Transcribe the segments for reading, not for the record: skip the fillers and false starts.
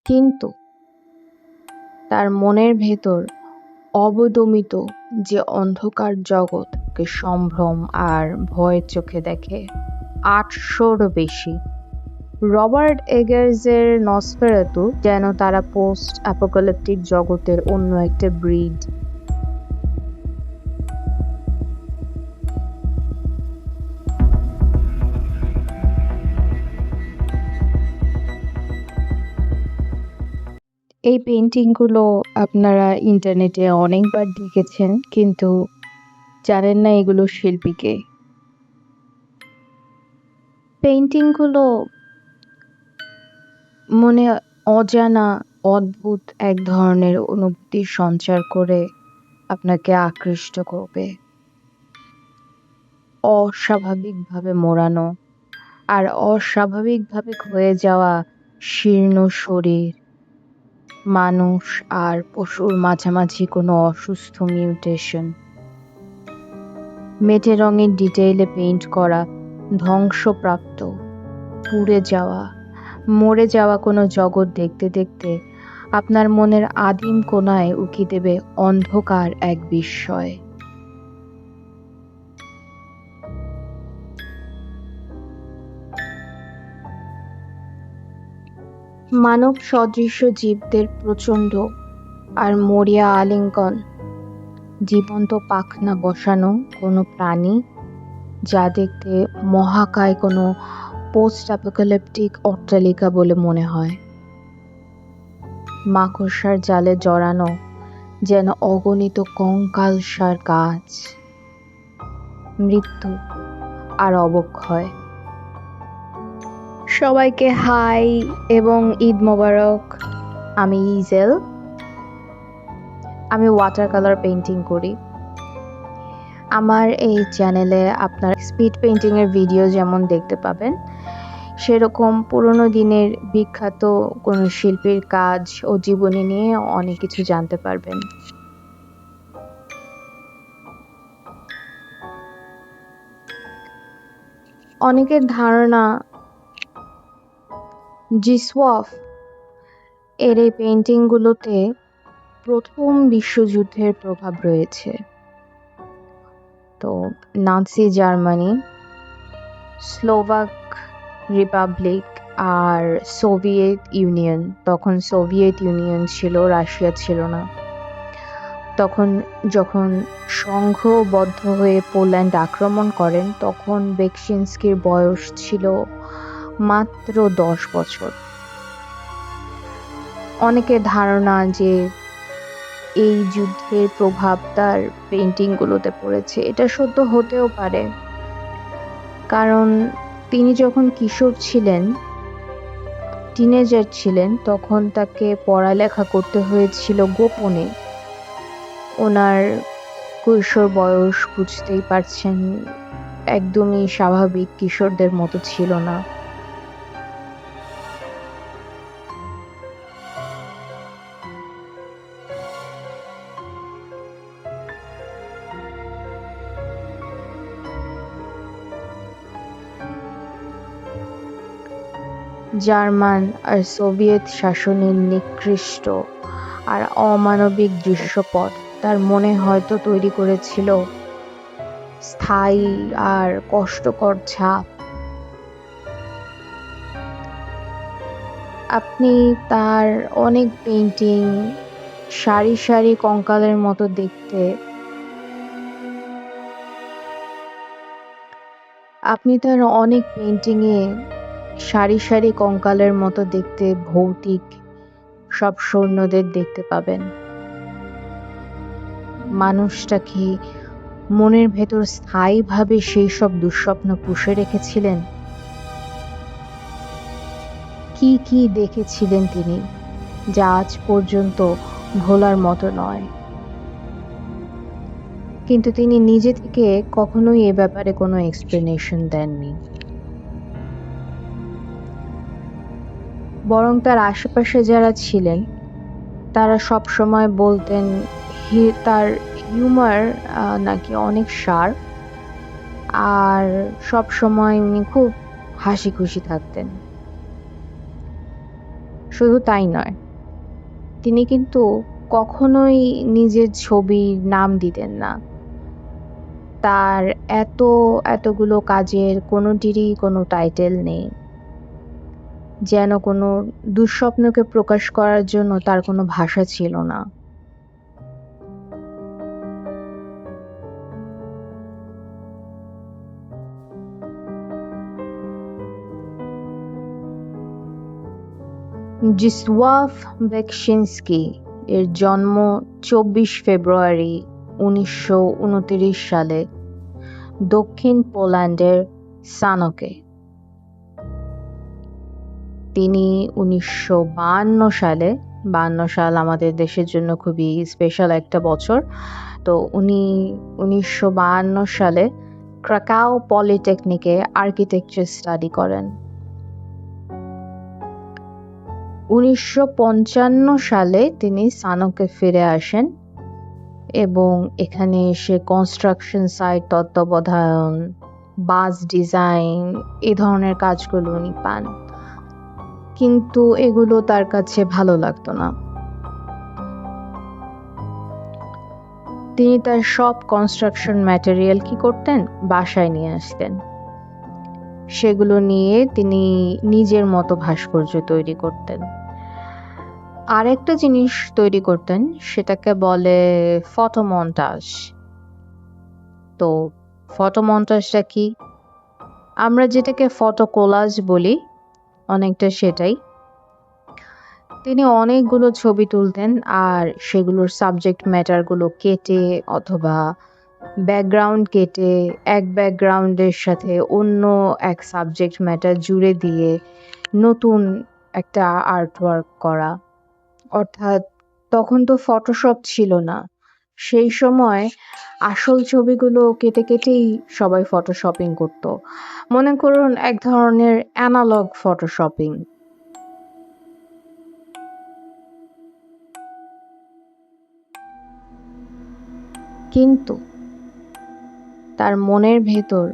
কিন্তু তার মনের ভেতর অবদমিত যে অন্ধকার জগৎকে সম্ভ্রম আর ভয়ের চোখে দেখে ৮০০রও বেশি। রবার্ট এগার্সের নসফেরাতু যেন তারা পোস্ট অ্যাপোক্যালিপটিক জগতের অন্য একটা ব্রিড। এই পেন্টিংগুলো আপনারা ইন্টারনেটে অনেকবার দেখেছেন, কিন্তু জানেন না এগুলো শিল্পীকে। পেন্টিংগুলো মনে অজানা অদ্ভুত এক ধরনের অনুভূতি সঞ্চার করে আপনাকে আকৃষ্ট করবে। অস্বাভাবিকভাবে মোড়ানো আর অস্বাভাবিকভাবে ক্ষয়ে যাওয়া শীর্ণ শরীর, মানুষ আর পশুর মাঝামাঝি কোনো অসুস্থ মিউটেশন, মেটে রঙের ডিটেইলে পেইন্ট করা ধ্বংসপ্রাপ্ত, পুড়ে যাওয়া, মরে যাওয়া কোনো জগৎ দেখতে দেখতে আপনার মনের আদিম কোণায় উকি দেবে অন্ধকার এক বিস্ময়। মানব সদৃশ জীবদের প্রচণ্ড আর মরিয়া আলিঙ্গন, জীবন্ত পাখনা বসানো কোনো প্রাণী যা দেখতে মহাকায় কোনো পোস্ট অ্যাপোক্যালিপটিক অট্টালিকা বলে মনে হয়। মাকড়সার জালে জড়ানো যেন অগণিত কঙ্কালসার গাছ, মৃত্যু আর অবক্ষয়। সবাইকে হাই এবং ঈদ মোবারক। আমি ইজেল। আমি ওয়াটার কালার পেইন্টিং করি। আমার এই চ্যানেলে আপনার স্পিড পেইন্টিংয়ের ভিডিও যেমন দেখতে পাবেন, সেরকম পুরোনো দিনের বিখ্যাত কোনো শিল্পীর কাজ ও জীবনী নিয়ে অনেক কিছু জানতে পারবেন। অনেকের ধারণা জিসওয়াফ এর এই পেইন্টিংগুলোতে প্রথম বিশ্বযুদ্ধের প্রভাব রয়েছে। তো নাৎসি জার্মানি, স্লোভাক রিপাবলিক আর সোভিয়েত ইউনিয়ন, তখন সোভিয়েত ইউনিয়ন ছিল, রাশিয়া ছিল না, তখন যখন সংঘবদ্ধ হয়ে পোল্যান্ড আক্রমণ করেন, তখন বেকশিনস্কির বয়স ছিল মাত্র 10 বছর। অনেকের ধারণা যে এই যুদ্ধের প্রভাব তার পেইন্টিংগুলোতে পড়েছে। এটা সত্য হতেও পারে, কারণ তিনি যখন কিশোর ছিলেন, টিনেজার ছিলেন, তখন তাকে পড়ালেখা করতে হয়েছিল গোপনে। ওনার কৈশোর বয়স বুঝতেই পারছেন, একদমই স্বাভাবিক কিশোরদের মতো ছিল না। জার্মান আর সোভিয়েত শাসনের নিকৃষ্ট আর অমানবিক দৃশ্যপট তার মনে হয়তো তৈরি করেছিল স্থায়ী আর কষ্টকর ছাপ। আপনি তার অনেক পেইন্টিং সারি সারি কঙ্কালের মতো দেখতে, আপনি তার অনেক পেইন্টিংয়ে সারি সারি কঙ্কালের মতো দেখতে ভৌতিক সব সৈন্যদের দেখতে পাবেন। মানুষটা কি মনের ভেতর স্থায়ীভাবে সেই সব দুঃস্বপ্ন পুষে রেখেছিলেন? কি কি দেখেছিলেন তিনি, যা আজ পর্যন্ত ভোলার মতো নয়? কিন্তু তিনি নিজে থেকে কখনোই এ ব্যাপারে কোনো এক্সপ্লেনেশন দেননি। বরং তার আশেপাশে যারা ছিলেন তারা সব সময় বলতেন তার হিউমার নাকি অনেক শার্প, আর সব সময় উনি খুব হাসি খুশি থাকতেন। শুধু তাই নয়, তিনি কিন্তু কখনোই নিজের ছবির নাম দিতেন না। তার এতগুলো কাজের কোনোটিরই কোনো টাইটেল নেই। যেন কোনো দুঃস্বপ্নকে প্রকাশ করার জন্য তার কোনো ভাষা ছিল না। জিসওয়াভ বেকশিনস্কি এর জন্ম 24 ফেব্রুয়ারি 1929 সালে দক্ষিণ পোল্যান্ডের সানকে। তিনি 1952 সালে, 52 সাল আমাদের দেশের জন্য খুবই স্পেশাল একটা বছর, তো উনি 1952 সালে ক্রাকাও পলিটেকনিকে আর্কিটেকচার স্টাডি করেন। 1955 সালে তিনি সানকে ফিরে আসেন এবং এখানে এসে কনস্ট্রাকশন সাইট তত্ত্বাবধান, বাস ডিজাইন এই ধরনের কাজগুলো উনি পান, কিন্তু এগুলো তার কাছে ভালো লাগতো না। তিনি তার সব কনস্ট্রাকশন ম্যাটেরিয়াল কি করতেন, বাসায় নিয়ে আসতেন। সেগুলো নিয়ে তিনি নিজের মতো ভাস্কর্য তৈরি করতেন। আরেকটা জিনিস তৈরি করতেন, সেটাকে বলে ফটোমন্টাজ। তো ফটোমন্টাজটা কি? আমরা যেটাকে ফটো কোলাজ বলি, অনেকটা সেটাই। তিনি অনেকগুলো ছবি তুলতেন আর সেগুলোর সাবজেক্ট ম্যাটারগুলো কেটে অথবা ব্যাকগ্রাউন্ড কেটে এক ব্যাকগ্রাউন্ডের সাথে অন্য এক সাবজেক্ট ম্যাটার জুড়ে দিয়ে নতুন একটা আর্টওয়ার্ক করা। অর্থাৎ তখন তো ফটোশপ ছিল না, সেই সময় আসল ছবিগুলো কেটে কেটেই সবাই ফটোশপিং করত। মনে করুন এক ধরনের অ্যানালগ ফটোশপিং। কিন্তু তার মনের ভেতর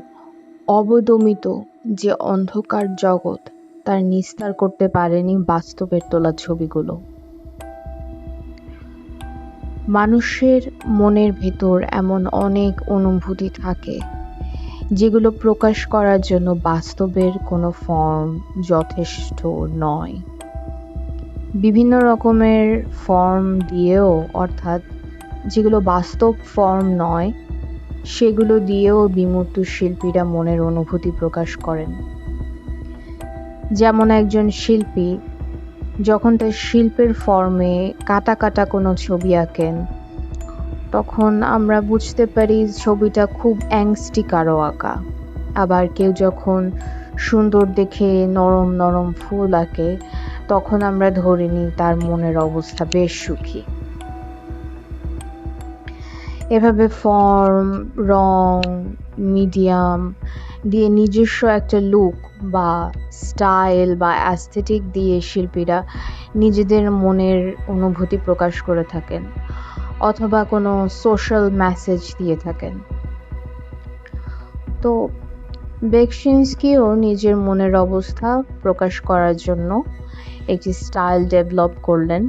অবদমিত যে অন্ধকার জগৎ, তার নিস্তার করতে পারেনি বাস্তবের তোলা ছবিগুলো। মানুষের মনের ভেতর এমন অনেক অনুভূতি থাকে যেগুলো প্রকাশ করার জন্য বাস্তবের কোনো ফর্ম যথেষ্ট নয়। বিভিন্ন রকমের ফর্ম দিয়েও, অর্থাৎ যেগুলো বাস্তব ফর্ম নয়, সেগুলো দিয়েও বিমূর্ত শিল্পীরা মনের অনুভূতি প্রকাশ করেন। যেমন একজন শিল্পী যখন তার শিল্পের ফর্মে কাটা কাটা কোনো ছবি আঁকেন, তখন আমরা বুঝতে পারি ছবিটা খুব অ্যাংস্টি কারো আঁকা। আবার কেউ যখন সুন্দর দেখে নরম নরম ফুল আঁকে, তখন আমরা ধরে নিই তার মনের অবস্থা বেশ সুখী। এভাবে ফর্ম, রং, মিডিয়াম দিয়ে নিজস্ব একটা লুক বা স্টাইল বা অ্যাস্থেটিক দিয়ে শিল্পীরা নিজেদের মনের অনুভূতি প্রকাশ করে থাকেন, অথবা কোনো সোশ্যাল মেসেজ দিয়ে থাকেন। তো বেকশিনস্কিও নিজের মনের অবস্থা প্রকাশ করার জন্য একটি স্টাইল ডেভেলপ করলেন।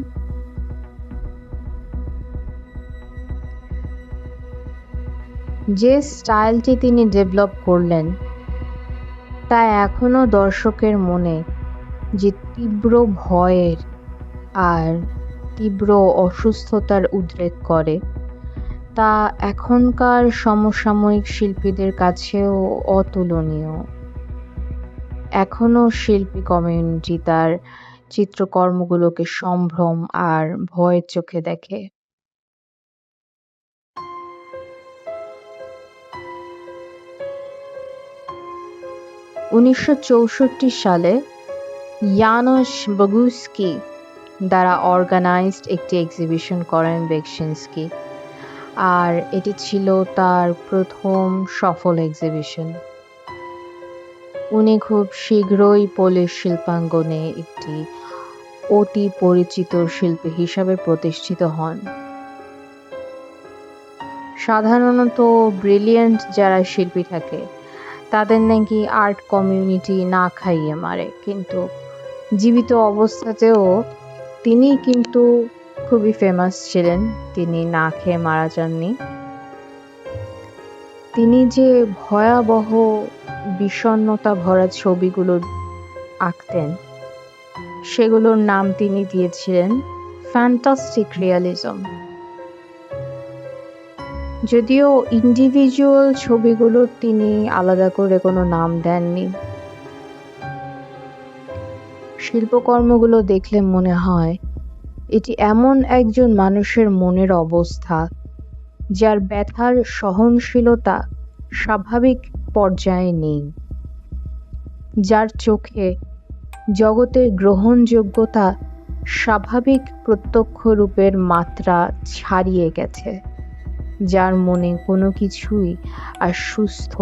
যে স্টাইলটি তিনি ডেভেলপ করলেন তা এখনো দর্শকের মনে যে তীব্র ভয়ের আর তীব্র অসুস্থতার উদ্রেক করে, তা এখনকার সমসাময়িক শিল্পীদের কাছেও অতুলনীয়। এখনো শিল্পী কমিউনিটি তার চিত্রকর্মগুলোকে সম্ভ্রম আর ভয়ের চোখে দেখে। 1964 সালে ইয়ানোস বগুস্কি দ্বারা অর্গানাইজড একটি এক্সিবিশন করেন বেকশিনস্কি, আর এটি ছিল তার প্রথম সফল এক্সিবিশন। উনি খুব শীঘ্রই পোলিশ শিল্পাঙ্গনে একটি অতি পরিচিত শিল্পী হিসাবে প্রতিষ্ঠিত হন। সাধারণত ব্রিলিয়েন্ট যারা শিল্পী থাকে তাদের নাকি আর্ট কমিউনিটি না খাইয়ে মারে, কিন্তু জীবিত অবস্থাতেও তিনি কিন্তু খুবই ফেমাস ছিলেন, তিনি না খেয়ে মারা যাননি। তিনি যে ভয়াবহ বিষণ্ণতা ভরা ছবিগুলো আঁকতেন সেগুলোর নাম তিনি দিয়েছিলেন ফ্যান্টাস্টিক রিয়ালিজম। যদিও ইন্ডিভিজুয়াল ছবিগুলোর তিনি আলাদা করে কোনো নাম দেননি। শিল্পকর্মগুলো দেখলে মনে হয় এটি এমন একজন মানুষের মনের অবস্থা যার ব্যথার সহনশীলতা স্বাভাবিক পর্যায়ে নেই, যার চোখে জগতের গ্রহণযোগ্যতা স্বাভাবিক প্রত্যক্ষ রূপের মাত্রা ছাড়িয়ে গেছে, যার মনে কোনো কিছুই আর সুস্থ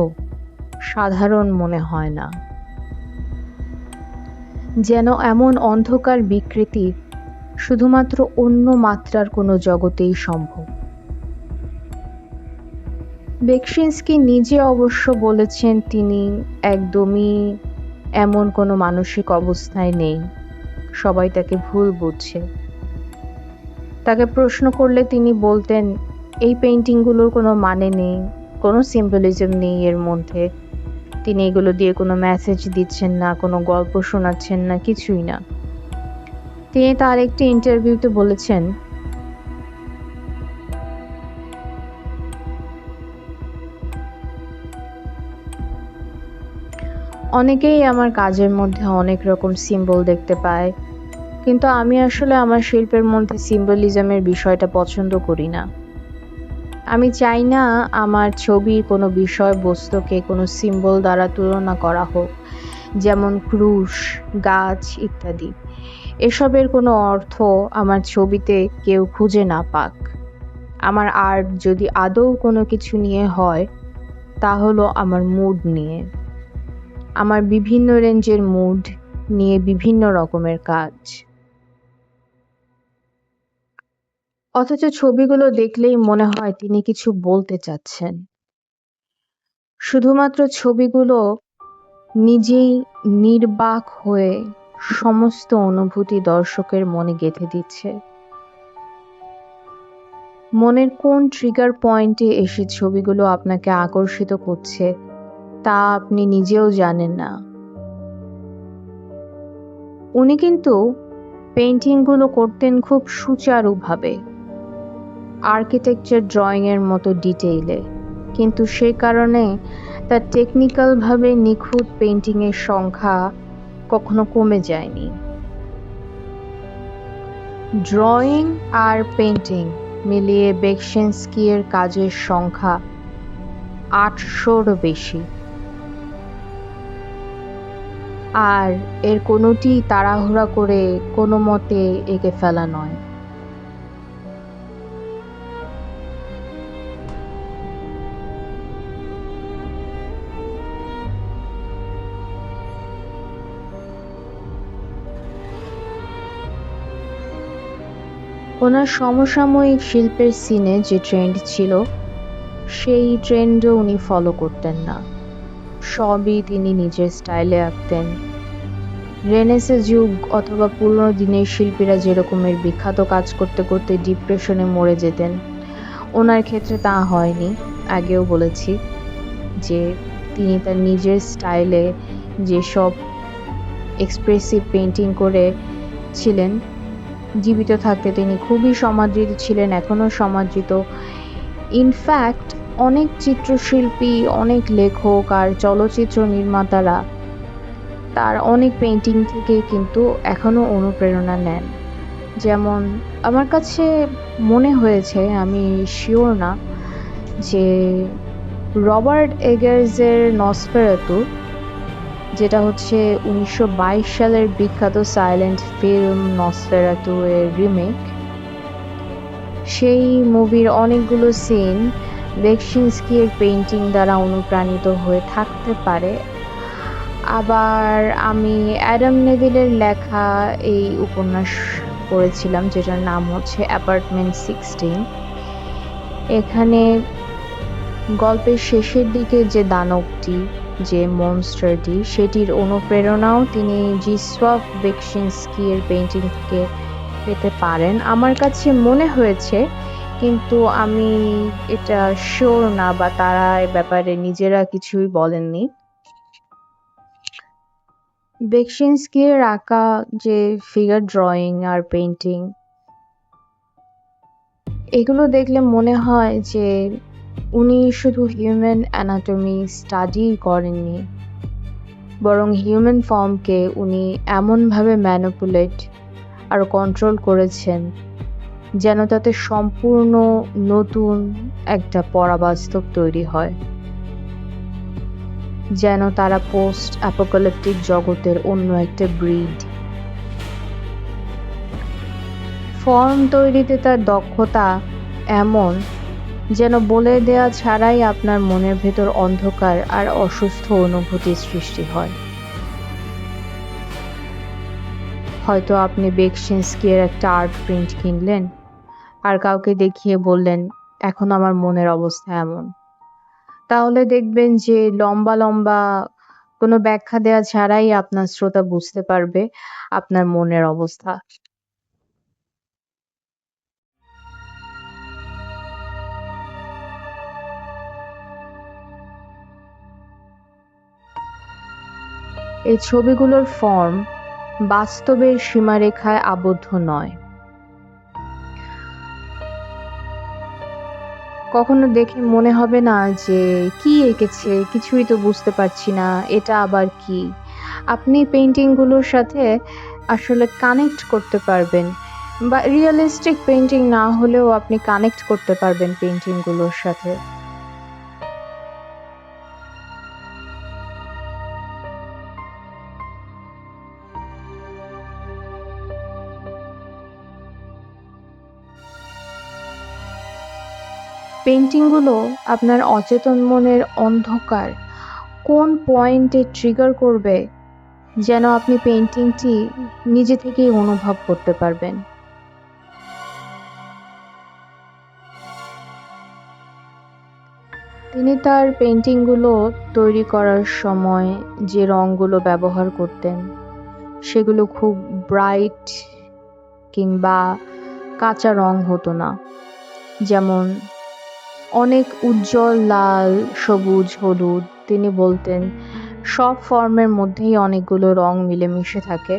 সাধারণ মনে হয় না, যেন এমন অন্ধকার বিকৃতি শুধুমাত্র অন্য মাত্রার কোনো জগতেই সম্ভব। বেকশিন্সকি নিজে অবশ্য বলেছেন তিনি একদমই এমন কোনো মানসিক অবস্থায় নেই, সবাই তাকে ভুল বুঝছে। তাকে প্রশ্ন করলে তিনি বলতেন এই পেইন্টিংগুলোর কোনো মানে নেই, কোনো সিম্বলিজম নেই এর মধ্যে, তিনি এগুলো দিয়ে কোনো মেসেজ দিচ্ছেন না, কোনো গল্প শোনাচ্ছেন না, কিছুই না। তিনি তার একটি ইন্টারভিউতে বলেছেন, অনেকেই আমার কাজের মধ্যে অনেক রকম সিম্বল দেখতে পায়, কিন্তু আমি আসলে আমার শিল্পের মধ্যে সিম্বলিজমের বিষয়টা পছন্দ করি না। আমি চাই না আমার ছবির কোনো বিষয়বস্তুকে কোনো সিম্বল দ্বারা তুলনা করা হোক, যেমন ক্রুশ, গাছ ইত্যাদি। এসবের কোনো অর্থ আমার ছবিতে কেউ খুঁজে না পাক। আমার আর্ট যদি আদৌ কোনো কিছু নিয়ে হয় তা হলো আমার মুড নিয়ে, আমার বিভিন্ন রেঞ্জের মুড নিয়ে বিভিন্ন রকমের কাজ। অথচ ছবিগুলো দেখলেই মনে হয় তিনি কিছু বলতে চাচ্ছেন। শুধুমাত্র ছবিগুলো নিজেই নির্বাক হয়ে সমস্ত অনুভূতি দর্শকের মনে গেঁথে দিচ্ছে। মনের কোন ট্রিগার পয়েন্টে এসে ছবিগুলো আপনাকে আকর্ষিত করছে তা আপনি নিজেও জানেন না। উনি কিন্তু পেইন্টিংগুলো করতেন খুব সুচারুভাবে, আর্কিটেকচার ড্রয়িংয়ের মতো ডিটেইলে, কিন্তু সে কারণে তার টেকনিক্যালভাবে নিখুঁত পেইন্টিংয়ের সংখ্যা কখনো কমে যায়নি। ড্রয়িং আর পেইন্টিং মিলিয়ে বেকশিন্সকি এর কাজের সংখ্যা 800-রও বেশি, আর এর কোনোটি তাড়াহুড়া করে কোনো মতে এঁকে ফেলা নয়। ওনার সমসাময়িক শিল্পের সিনে যে ট্রেন্ড ছিল সেই ট্রেন্ডও উনি ফলো করতেন না, সবই তিনি নিজের স্টাইলে আঁকতেন। রেনেসাঁ যুগ অথবা পুরনো দিনের শিল্পীরা যেরকমের বিখ্যাত কাজ করতে করতে ডিপ্রেশনে মরে যেতেন, ওনার ক্ষেত্রে তা হয়নি। আগেও বলেছি যে তিনি তার নিজের স্টাইলে যেসব এক্সপ্রেসিভ পেইন্টিং করেছিলেন, জীবিত থাকতে তিনি খুবই সমাদৃত ছিলেন, এখনও সমাদৃত। ইনফ্যাক্ট অনেক চিত্রশিল্পী, অনেক লেখক আর চলচ্চিত্র নির্মাতারা তার অনেক পেইন্টিং থেকে কিন্তু এখনও অনুপ্রেরণা নেন। যেমন আমার কাছে মনে হয়েছে, আমি শিওর না, যে রবার্ট এগার্সের নসফেরাতু, যেটা হচ্ছে 1922 সালের বিখ্যাত সাইলেন্ট ফিল্ম নসফেরাতু এর রিমেক, সেই মুভির অনেকগুলো সিন বেকশিন্সকি এর পেইন্টিং দ্বারা অনুপ্রাণিত হয়ে থাকতে পারে। আবার আমি অ্যাডাম নেভিলের লেখা এই উপন্যাস পড়েছিলাম যেটার নাম হচ্ছে অ্যাপার্টমেন্ট 16। এখানে গল্পের শেষের দিকে যে দানবটি যে মনস্টারটি, সেটির অনুপ্রেরণাও তিনি জিসওয়াফ বেকশিনস্কি এর পেইন্টিং থেকে পেতে পারেন আমার কাছে মনে হয়েছে, কিন্তু আমি এটা শিওর না বা তারা এ ব্যাপারে নিজেরা কিছুই বলেননি। বেকশিনস্কি এর আঁকা যে ফিগার ড্রয়িং আর পেইন্টিং, এগুলো দেখলে মনে হয় যে উনি শুধু হিউম্যান অ্যানাটমি স্টাডি করেননি, বরং হিউম্যান ফর্মকে উনি এমনভাবে ম্যানিপুলেট আর কন্ট্রোল করেছেন যেন তাতে সম্পূর্ণ নতুন একটা পরাবাস্তব তৈরি হয়, যেন তারা পোস্ট অ্যাপোক্যালিপটিক জগতের অন্য একটা ব্রিড। ফর্ম তৈরিতে তার দক্ষতা এমন যেন বলে দেয়া ছাড়াই আপনার মনের ভেতর অন্ধকার আর অসুস্থ অনুভূতির সৃষ্টি হয়। হয়তো আপনি বেকশিনস্কি এর একটা আর্ট প্রিন্ট কিনলেন আর কাউকে দেখিয়ে বললেন, এখন আমার মনের অবস্থা এমন। তাহলে দেখবেন যে লম্বা লম্বা কোনো ব্যাখ্যা দেয়া ছাড়াই আপনার শ্রোতা বুঝতে পারবে আপনার মনের অবস্থা। এই ছবিগুলোর ফর্ম বাস্তবের সীমারেখায় আবদ্ধ নয়। কখনো দেখে মনে হবে না যে কি এঁকেছে, কিছুই তো বুঝতে পারছি না, এটা আবার কি। আপনি পেইন্টিংগুলোর সাথে আসলে কানেক্ট করতে পারবেন, বা রিয়েলিস্টিক পেইন্টিং না হলেও আপনি কানেক্ট করতে পারবেন পেইন্টিংগুলোর সাথে। পেইন্টিংগুলো আপনার অচেতন মনের অন্ধকার কোন পয়েন্টে ট্রিগার করবে যেন আপনি পেইন্টিংটি নিজে থেকেই অনুভব করতে পারবেন। তিনি তার পেইন্টিংগুলো তৈরি করার সময় যে রঙগুলো ব্যবহার করতেন সেগুলো খুব ব্রাইট কিংবা কাঁচা রং হতো না। যেমন অনেক উজ্জ্বল লাল, সবুজ, হলুদ। তিনি বলতেন সব ফর্মের মধ্যেই অনেকগুলো রং মিলেমিশে থাকে,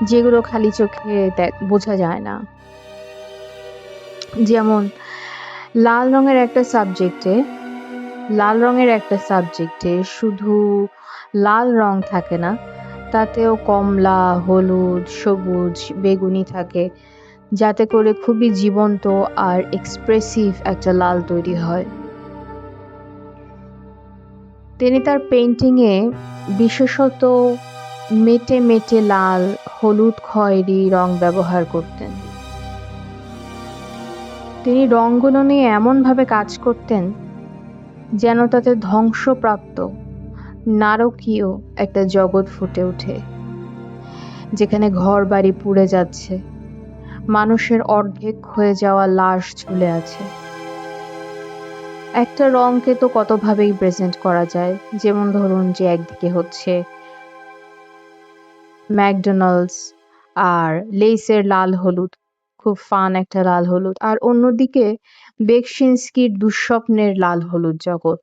যেগুলো খালি চোখে বোঝা যায় না। যেমন লাল রঙের একটা সাবজেক্টে শুধু লাল রং থাকে না, তাতেও কমলা, হলুদ, সবুজ, বেগুনি থাকে, যাতে করে খুবই জীবন্ত আর এক্সপ্রেসিভ একটা লাল তৈরি হয়। তিনি তার পেইন্টিংয়ে বিশেষত মেটে মেটে লাল, হলুদ, খয়েরি রং ব্যবহার করতেন। তিনি রংগুলো নিয়ে এমনভাবে কাজ করতেন যেন তাতে ধ্বংসপ্রাপ্ত নারকীয় একটা জগৎ ফুটে ওঠে, যেখানে ঘর বাড়ি পুড়ে যাচ্ছে, মানুষের অর্ধেক হয়ে যাওয়া লাশ ঝুলে আছে। একটা রংকে তো কতভাবেই প্রেজেন্ট করা যায়, যেমন ধরুন যে একদিকে হচ্ছে ম্যাকডোনাল্ডস আর লেইসের লাল হলুদ, খুব ফান একটা লাল হলুদ, আর অন্যদিকে বেকশিনস্কির দুঃস্বপ্নের লাল হলুদ জগৎ।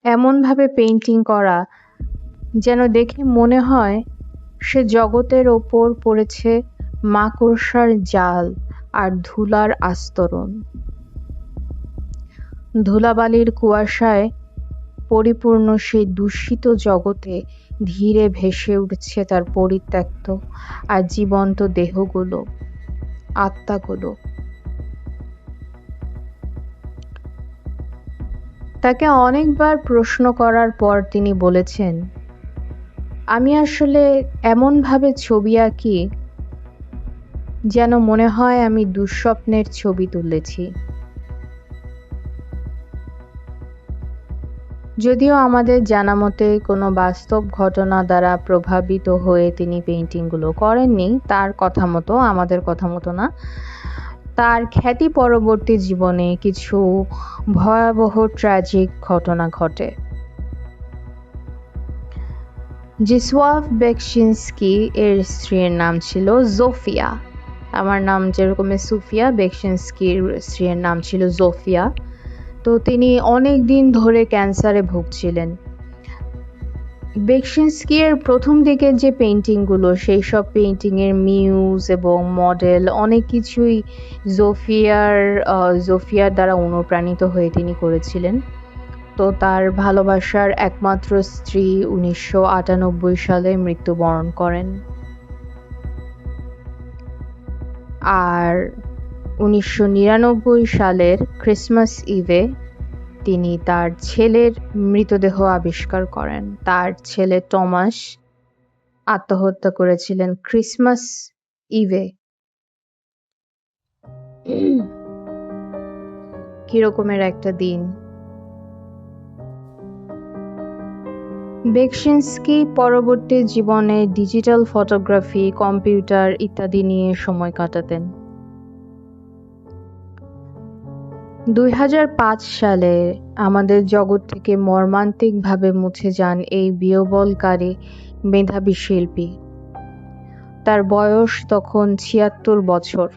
এমনভাবে পেইন্টিং করা যেন দেখে মনে হয় সে জগতের ওপর পড়েছে মাকড়সার জাল আর ধুলার আস্তরণ। ধুলাবালির কুয়াশায় পরিপূর্ণ সেই দূষিত জগতে ধীরে ভেসে উঠছে তার পরিত্যক্ত আর জীবন্ত দেহগুলো, আত্মাগুলো। তাকে অনেকবার প্রশ্ন করার পর তিনি বলেছেন, আমি আসলে এমনভাবে ছবি আঁকি যেন মনে হয় আমি দুঃস্বপ্নের ছবি তুলেছি। যদিও আমাদের জানা মতে কোনো বাস্তব ঘটনা দ্বারা প্রভাবিত হয়ে তিনি পেইন্টিংগুলো করেননি, তার কথা মতো, আমাদের কথা মতো না, তার খ্যাতি পরবর্তী জীবনে কিছু ভয়াবহ ট্র্যাজিক ঘটনা ঘটে। জিসওয়াভ বেকশিনস্কি এর স্ত্রীর নাম ছিল জোফিয়া। আমার নাম যেরকম সুফিয়া, বেকশিনস্কির স্ত্রীর নাম ছিল জোফিয়া। তো তিনি অনেক দিন ধরে ক্যান্সারে ভুগছিলেন। বেকশিনস্কি এর প্রথম দিকের যে পেইন্টিংগুলো, সেই সব পেইন্টিংয়ের মিউজ এবং মডেল অনেক কিছুই জোফিয়ার দ্বারা অনুপ্রাণিত হয়ে তিনি করেছিলেন। তো তার ভালোবাসার একমাত্র স্ত্রী 1998 সালে মৃত্যুবরণ করেন। আর 1999 সালের ক্রিসমাস ইভে তিনি তার ছেলের মৃতদেহ আবিষ্কার করেন। তার ছেলে টমাস আত্মহত্যা করেছিলেন ক্রিসমাস ইভে। কিরকমের একটা দিন। বেকশিনস্কি পরবর্তী জীবনে ডিজিটাল ফটোগ্রাফি, কম্পিউটার ইত্যাদি নিয়ে সময় কাটাতেন। 2005 সালে আমাদের জগৎ থেকে মর্মান্তিকভাবে মুছে যান এই বিহ্বলকারী মেধাবী শিল্পী। তার বয়স তখন 76 বছর।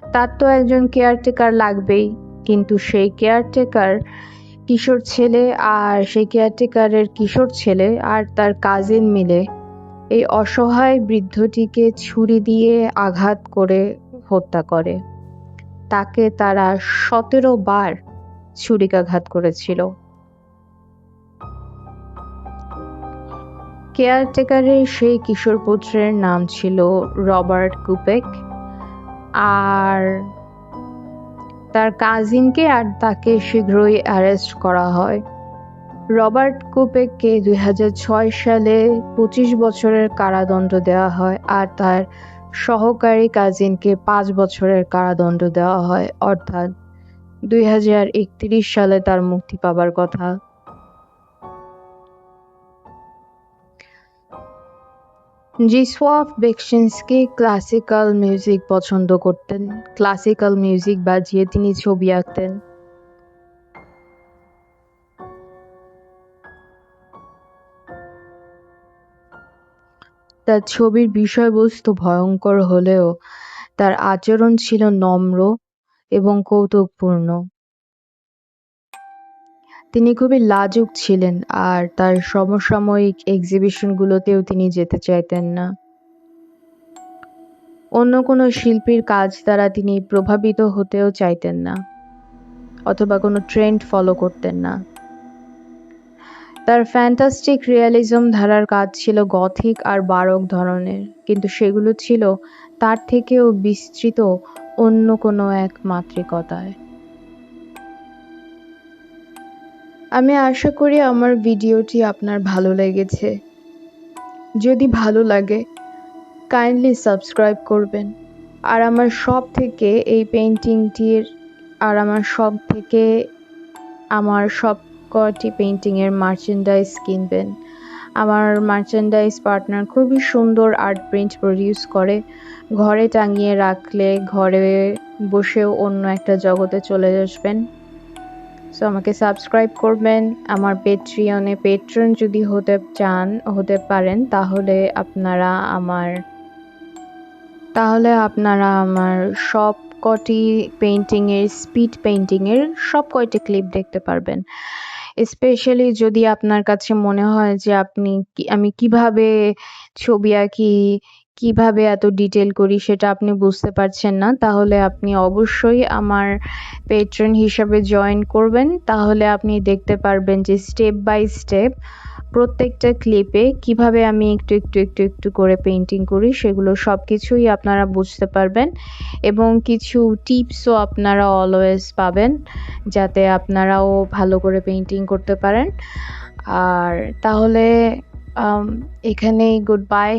তার তো একজন কেয়ারটেকার লাগবেই, কিন্তু সেই কেয়ারটেকার কিশোর ছেলে আর সেই কেয়ারটেকারের কিশোর ছেলে আর তার কাজিন মিলে এই অসহায় বৃদ্ধটিকে ছুরি দিয়ে আঘাত করে হত্যা করে। তাকে তারা 17 বার ছুরিকাঘাত করেছিল। কেয়ারটেকারের সেই কিশোর পুত্রের নাম ছিল রবার্ট কুপেক, আর তার কাজিনকে আর তাকে শীঘ্রই অ্যারেস্ট করা হয়। রবার্ট কুপেককে 2006 সালে 25 বছরের কারাদণ্ড দেওয়া হয়, আর তার সহকারী কাজিনকে 5 বছরের কারাদণ্ড দেওয়া হয়, অর্থাৎ 2031 সালে তার মুক্তি পাবার কথা। জিসওয়াভ বেকশিনস্কি ক্লাসিক্যাল মিউজিক পছন্দ করতেন। ক্লাসিক্যাল মিউজিক বাজিয়ে তিনি ছবি আঁকতেন। তার ছবির বিষয়বস্তু ভয়ঙ্কর হলেও তার আচরণ ছিল নম্র এবং কৌতুকপূর্ণ। তিনি খুবই লাজুক ছিলেন, আর তার সমসাময়িক এক্সিবিশনগুলোতেও তিনি যেতে চাইতেন না। অন্য কোনো শিল্পীর কাজ দ্বারা তিনি প্রভাবিত হতেও চাইতেন না, অথবা কোনো ট্রেন্ড ফলো করতেন না। তার ফ্যান্টাস্টিক রিয়ালিজম ধারার কাজ ছিল গথিক আর বারক ধরনের, কিন্তু সেগুলো ছিল তার থেকেও বিস্তৃত অন্য কোনো এক মাত্রিকতায়। আমি আশা করি আমার ভিডিওটি আপনার ভালো লেগেছে। যদি ভালো লাগে কাইন্ডলি সাবস্ক্রাইব করবেন, আর আমার সব থেকে এই পেইন্টিংটির আর আমার সব কটি পেইন্টিংয়ের মার্চেন্ডাইজ কিনবেন। আমার মার্চেন্ডাইজ পার্টনার খুবই সুন্দর আর্ট প্রিন্ট প্রডিউস করে। ঘরে টাঙিয়ে রাখলে ঘরে বসেও অন্য একটা জগতে চলে আসবেন। সো আমাকে সাবস্ক্রাইব করবেন। আমার পেট্রিয়নে পেট্রন যদি হতে পারেন, তাহলে আপনারা আমার সব কটি পেইন্টিংয়ের স্পিড পেইন্টিংয়ের সব কয়টি ক্লিপ দেখতে পারবেন। স্পেশালি যদি আপনার কাছে মনে হয় যে আমি কিভাবে ছবি আঁকি, কিভাবে এত ডিটেল করি সেটা আপনি বুঝতে পারছেন না, তাহলে আপনি অবশ্যই আমার পেট্রন হিসাবে জয়েন করবেন। তাহলে আপনি দেখতে পারবেন যে স্টেপ বাই স্টেপ প্রত্যেকটা ক্লিপে কিভাবে আমি একটু করে পেইন্টিং করি, সেগুলো সব কিছুই আপনারা বুঝতে পারবেন, এবং কিছু টিপসও আপনারা অলওয়েজ পাবেন, যাতে আপনারাও ভালো করে পেইন্টিং করতে পারেন। আর তাহলে এখানেই গুড বাই।